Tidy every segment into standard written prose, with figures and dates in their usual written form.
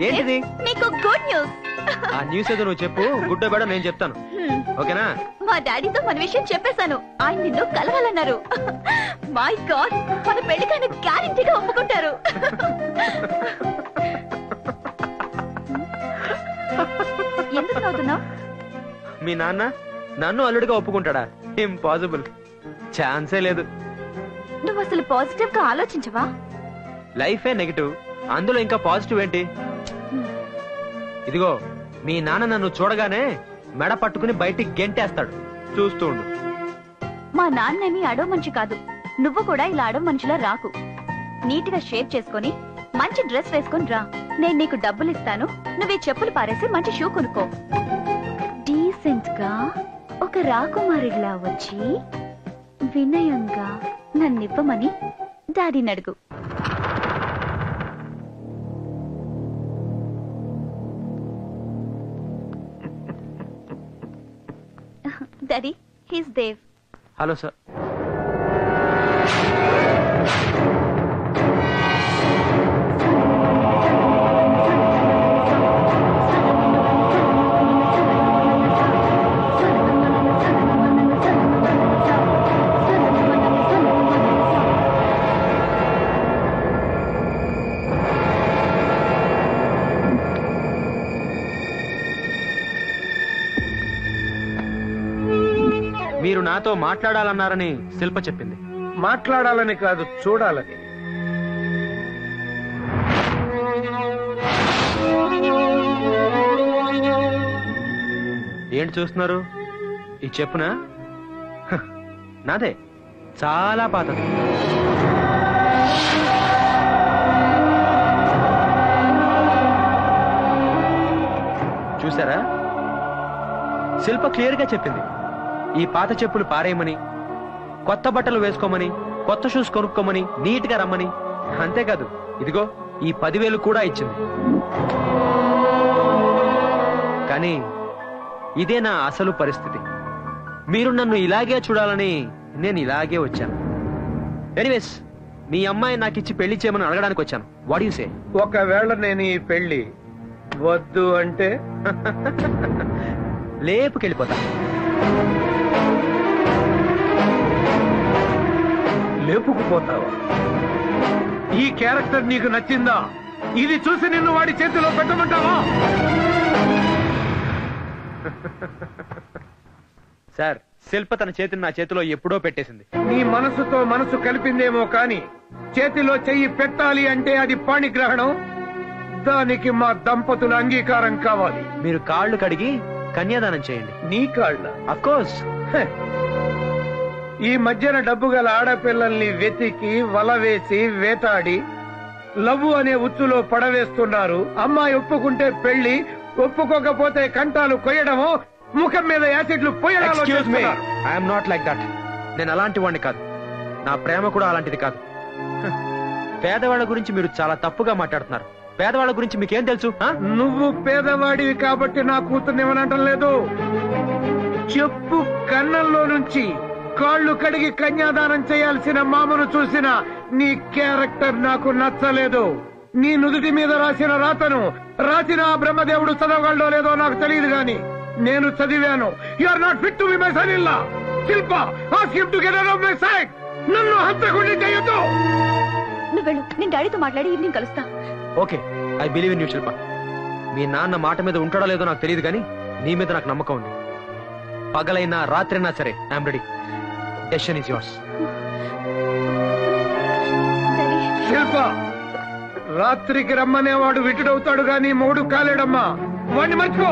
ఏంటిది? మీకు good news. ఆ న్యూస్ ఏదో నువ్వు చెప్పు, గుడ్ బేడ నేను చెప్తాను. ఓకేనా? మా డాడీతో మన విషయం చెప్పేశాను. ఆయన నిన్ను కలవాలన్నారు. మై గాడ్, మన పెళ్లికైనా గ్యారెంటీగా ఒప్పుకుంటారు. ఎందుకు నవ్వుతున్నావు? మీ నాన్న నన్ను అల్లుడిగా ఒప్పుకుంటాడా? ఇంపాసిబుల్, ఛాన్సే లేదు. నువ్వు అసలు పాజిటివ్ గా ఆలోచించవా? లైఫే నెగటివ్, అందులో ఇంకా పాజిటివ్ ఏంటి? ఇదిగో మీ నాన్న నన్ను చూడగానే మెడ పట్టుకుని బయటికి గెంటేస్తాడు, చూస్తూ ఉండు. మా నాన్నేమి అడో మనిషి కాదు. నువ్వు కూడా ఇలా అడో మనిషిలా రాకు. నీట్ గా షేప్ చేసుకుని మంచి డ్రెస్ వేసుకుని రా. నేను నీకు డబ్బులు ఇస్తాను, నువ్వు చెప్పులు పారేసి మంచి షూ కొనుక్కో. డీసెంట్ గా ఒక రాకుమారిలా వచ్చి వినయంగా నన్నివ్వమని డాడీని అడుగు. Daddy, he's Dev. Hello sir. మీరు నాతో మాట్లాడాలన్నారని శిల్ప చెప్పింది. మాట్లాడాలని కాదు, చూడాలని. ఏంటి చూస్తున్నారు? ఈ చెప్పునా? నాదే, చాలా పాతది. చూసారా? శిల్ప క్లియర్ గా చెప్పింది, ఈ పాత చెప్పులు పారేయమని, కొత్త బట్టలు వేసుకోమని, కొత్త షూస్ కొనుక్కోమని, నీట్ గా రమ్మని. అంతేకాదు, ఇదిగో ఈ 10,000 కూడా ఇచ్చింది. కానీ ఇదే నా అసలు పరిస్థితి. మీరు నన్ను ఇలాగే చూడాలని నేను ఇలాగే వచ్చాను. ఎనీవేస్, మీ అమ్మాయి నాకు ఇచ్చి పెళ్లి చేయమని అడగడానికి వచ్చాను. What you say? ఒకవేళ నేను ఈ పెళ్లి వద్దు అంటే లేపుకెళ్ళిపోతా. లేపుకుపోతావా? ఈ క్యారెక్టర్ నీకు నచ్చిందా? ఇది చూసి నిన్ను వాడి చేతిలో పెట్టమంటావా? సార్, శిల్ప తన చేతిని నా చేతిలో ఎప్పుడో పెట్టేసింది. నీ మనసుతో మనసు కలిపిందేమో కాని చేతిలో చెయ్యి పెట్టాలి అంటే అది పాణిగ్రహణం. దానికి మా దంపతుల అంగీకారం కావాలి. మీరు కాళ్ళు కడిగి కన్యాదానం చేయండి. నీ కాళ్ళ? Of course. ఈ మధ్యన డబ్బు గల ఆడపిల్లల్ని వెతికి వల వేసి వేటాడి లవ్వు అనే ఉచ్చులో పడవేస్తున్నారు. అమ్మాయి ఒప్పుకుంటే పెళ్లి, ఒప్పుకోకపోతే కంటాలు కొయ్యడమో, ముఖం మీద యాసిడ్లు పోయడాలో చేస్తున్నారు. I'm not like that. నేను అలాంటి వాడిని కాదు. నా ప్రేమ కూడా అలాంటిది కాదు. పేదవాళ్ళ గురించి మీరు చాలా తప్పుగా మాట్లాడుతున్నారు. పేదవాళ్ళ గురించి మీకేం తెలుసు? నువ్వు పేదవాడివి కాబట్టి నా కూతుర్నివ్వనంటం లేదు. చెప్పు కన్నంలో నుంచి కాళ్ళు కడిగి కన్యాదానం చేయాల్సిన మామను చూసిన నీ క్యారెక్టర్ నాకు నచ్చలేదు. నీ నుదుటి మీద రాసిన రాతను రాసిన ఆ బ్రహ్మదేవుడు చదవగలడో లేదో నాకు తెలియదు గాని నేను చదివాను. You are not fit to be my son in law. Shilpa, ask him to get out of my sight. నన్ను హంతకుండా చేయొద్దు. నువ్వు వెళ్ళు, నేను డాడీతో మాట్లాడి ఈవినింగ్ కలుస్తా. Okay, I believe in you Shilpa. మీ నాన్న మాట మీద ఉంటాడో లేదో నాకు తెలియదు కానీ నీ మీద నాకు నమ్మకం ఉంది. పగలైనా రాత్రైనా సరే I'm ready. Decision is yours. Shilpa, రాత్రికి రమ్మనేవాడు విటుడవుతాడు గాని మూడు కాలేడమ్మా. వాడిని మర్చిపో.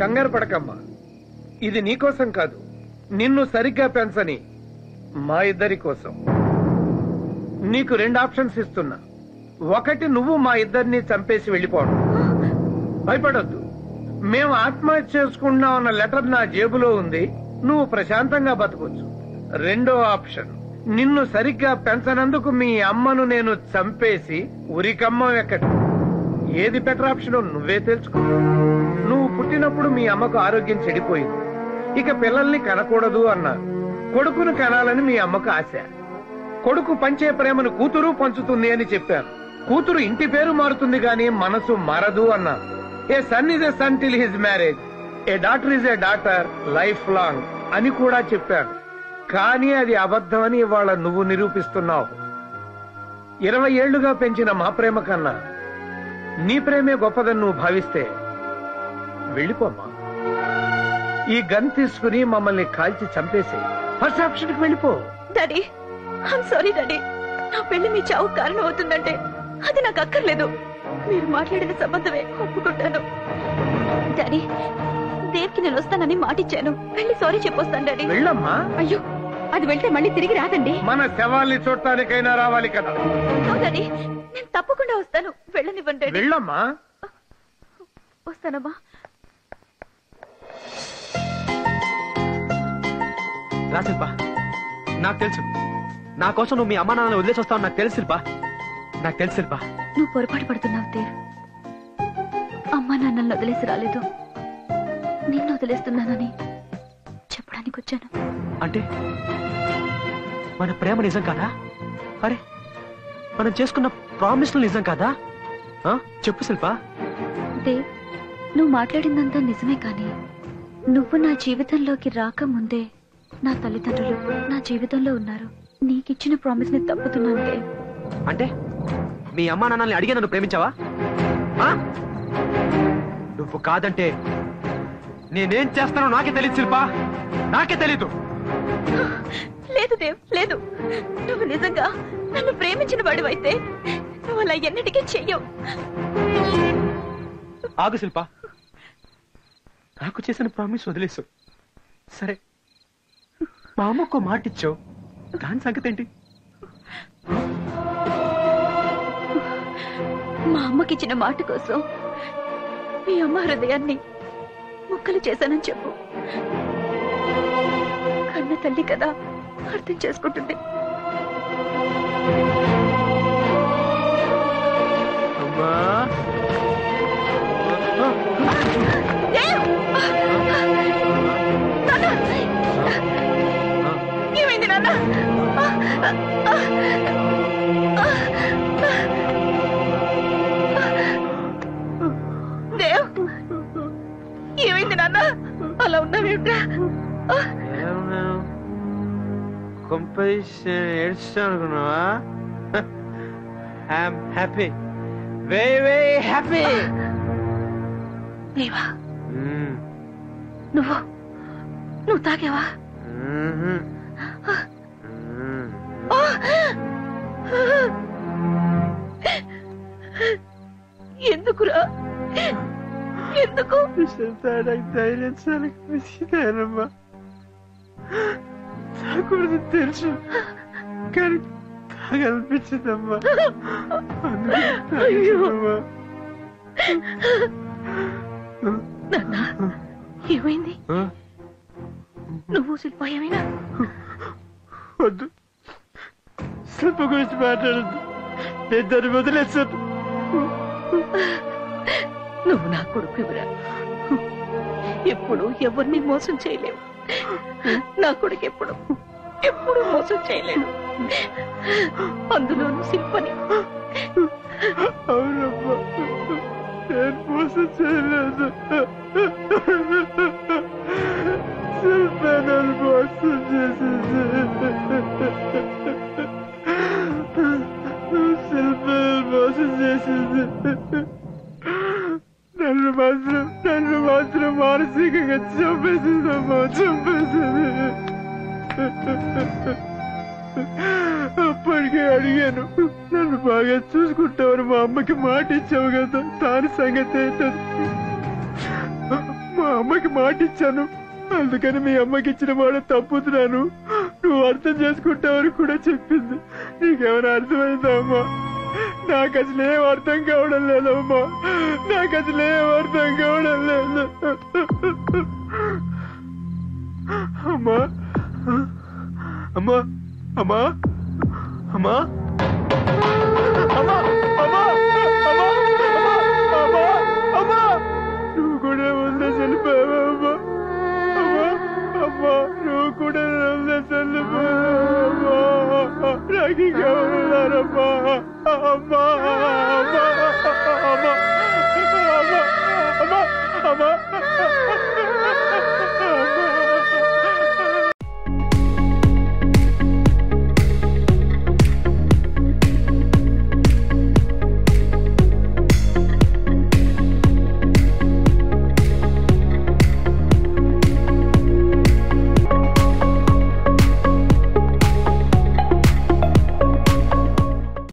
కంగారు పడకమ్మా. ఇది నీకోసం కాదు, నిన్ను సరిగ్గా పెంచని మా ఇద్దరి కోసం. నీకు 2 ఆప్షన్స్ ఇస్తున్నా. ఒకటి, నువ్వు మా ఇద్దరిని చంపేసి వెళ్ళిపోవడం. భయపడొద్దు, మేము ఆత్మహత్య చేసుకుంటున్నామన్న లెటర్ నా జేబులో ఉంది. నువ్వు ప్రశాంతంగా బతకొచ్చు. 2వ ఆప్షన్, నిన్ను సరిగ్గా పెంచనందుకు మీ అమ్మను నేను చంపేసి ఉరికమ్మ ఎక్కడి. ఏది బెటర్ ఆప్షన్ నువ్వే తెలుసుకో. నువ్వు పుట్టినప్పుడు మీ అమ్మకు ఆరోగ్యం చెడిపోయింది. ఇక పిల్లల్ని కనకూడదు అన్నారు. కొడుకును కనాలని మీ అమ్మకు ఆశ. కొడుకు పంచే ప్రేమను కూతురు పంచుతుంది అని చెప్పాను. కూతురు ఇంటి పేరు మారుతుంది గాని మనసు మారదు అన్నాను. A son is a son till his marriage, a daughter is a daughter life long అని కూడా చెప్పాను. కానీ అది అబద్ధమని ఇవాళ నువ్వు నిరూపిస్తున్నావు. 20 ఏళ్లుగా పెంచిన మా ప్రేమ కన్నా నీ ప్రేమే గొప్పదని నువ్వు భావిస్తే వెళ్ళిపోమ్మా. ఈ గన్ తీసుకుని మమ్మల్ని కాల్చి చంపేసి ఫస్ట్ ఆప్షన్ కి వెళ్ళిపో. Daddy I'm sorry daddy. నా పెళ్లి మీ చావు కారణం అవుతుందంటే అది నాకు అక్కర్లేదు. మీరు మాట్లాడిన సంబంధమే ఒప్పుకుంటాను. డాడీ దేవ్కి నేను వస్తానని మాటిచ్చాను. వెళ్ళి సారీ చెప్పొస్తాను డాడీ. వెళ్ళమ్మా. అయ్యో అది వెళ్తే మళ్ళీ తిరిగి రాదండి. మన శవాల్ని చూడటానికైనా రావాలి కదా. డాడీ నేను తప్పకుండా వస్తాను. వెళ్ళనివ్వండి. వెళ్ళమ్మా. వస్తానమ్మా. రా శిల్ప, నాకు తెలుసు నా కోసం నువ్వు మీ అమ్మా నాన్నని వదిలేసి వస్తావు. నాకు తెలుసు శిల్ప, నాకు తెలుసు శిల్ప. నువ్వు పొరపాటు పడుతున్నావు దేవ్. అమ్మా నాన్నల్ని వదిలేసి రాలేదు, నిన్ను వదిలేస్తున్నానని చెప్పడానికి వచ్చాను. అంటే మన ప్రేమ నిజం కాదా? అరే మనం చేసుకున్న ప్రామిస్లు నిజం కాదా? చెప్పు శిల్ప. దేవ్ నువ్వు మాట్లాడిందంతా నిజమే, కానీ నువ్వు నా జీవితంలోకి రాకముందే నా తల్లిదండ్రులు నా జీవితంలో ఉన్నారు. నీకిచ్చిన ప్రామిస్ ని తప్పుతున్నాను దేవ్. అంటే మీ అమ్మా నాన్నల్ని అడిగి నన్ను ప్రేమించావా? నువ్వు కాదంటే నేనేం చేస్తానో నాకే తెలియదు శిల్ప, నాకే తెలీదు. లేదు దేవ్ లేదు. నువ్వు నిజంగా నన్ను ప్రేమించిన వాడివైతే నువ్వు అలా ఎన్నటికీ చెయ్యవు. ఆగు శిల్ప, నాకు చేసిన ప్రామిస్ వదిలేసు. సరే మా అమ్మకు మాట ఇచ్చావు, దాని సంగతి ఏంటి? మా అమ్మకిచ్చిన మాట కోసం మీ అమ్మ హృదయాన్ని ముక్కలు చేశానని చెప్పు. కన్న తల్లి కదా, అర్థం చేసుకుంటుంది. అమ్మా ఏమైంది నాన్న? దేవ్ ఏమైంది నాన్న? అలా ఉన్నావేమిట్రా? ఏడుస్తానుకున్నావా? I'm happy, very very happy. Deva నువ్వు తాగావా? ఎందుకురా? ఎందుకు? ధైర్యం చాలమ్మా. తాగకూడదు తెలుసు, కానీ తాగనిపించిందమ్మా. ఏమైంది? నువ్వు శిల్ప ఏమైనా? వద్దు, శిల్ప గురించి మాట్లాడద్దు, నేను దాన్ని వదిలేస్తాను. నువ్వు నా కొడుకురా, ఎప్పుడు ఎవరిని మోసం చేయలేవు. నా కొడుకు ఎప్పుడు మోసం చేయలేడు, అందులోనూ శిల్పని. అవునమ్మా, నేను మోసం చేయలేదు. శిల్ప నన్ను మోసం చేసింది. శిల్ప మోసం చేసింది. నన్ను మాత్రం మానసికంగా చంపేసిందమ్మా, చంపేసింది. అప్పటికే అడిగాను, నన్ను బాగా చూసుకుంటావని మా అమ్మకి మాట ఇచ్చావు కదా, దాని సంగతి ఏంటది? మా అమ్మకి మాట ఇచ్చాను, అందుకని మీ అమ్మకి ఇచ్చిన మాట తప్పుతున్నాను, నువ్వు అర్థం చేసుకుంటావని కూడా చెప్పింది. నీకేమైనా అర్థమైందా అమ్మా? నాకు అసలు ఏం అర్థం కావడం లేదమ్మా, నాకు అసలు ఏం అర్థం కావడం లేదు. అమ్మా అమ్మా అమ్మా అమ్మా అమ్మా అమ్మా అమ్మా అమ్మా అమ్మా, నువ్వు కూడా ఉందా చనిపోయావా అమ్మా? అమ్మా నాకు ఇంకెవరున్నారమ్మా? అమ్మా అమ్మా అమ్మా అమ్మా అమ్మా అమ్మా